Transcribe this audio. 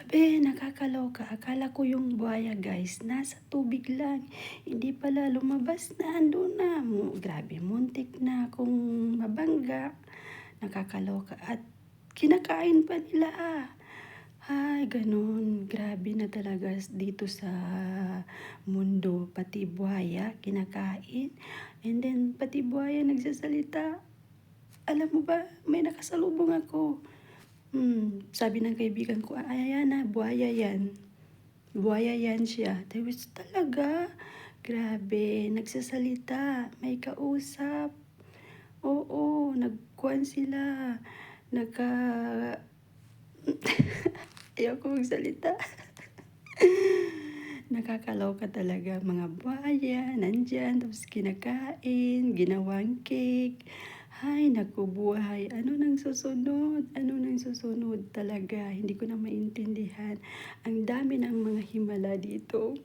Grabe, nakakaloka. Akala ko yung buhaya guys, nasa tubig lang. Hindi pala lumabas na, andun na. Grabe, muntik na akong mabangga. Nakakaloka. At kinakain pa nila. Ay, ganun. Grabe na talaga dito sa mundo. Pati buhaya, kinakain. And then, pati buhaya nagsasalita. Alam mo ba, may nakasalubong ako. Sabi ng kaibigan ko, ay, ayan na, buhaya yan. Buhaya yan siya. Tapos talaga, grabe, nagsasalita, may kausap. Oo, nagkuhan sila. Nagka... Ayoko magsalita. Nakakaloka talaga, mga buhaya, nandyan, tapos kinakain, ginawang cake. Ay, naku buhay, ano nang susunod? Ano nang susunod talaga? Hindi ko na maintindihan. Ang dami ng mga himala dito.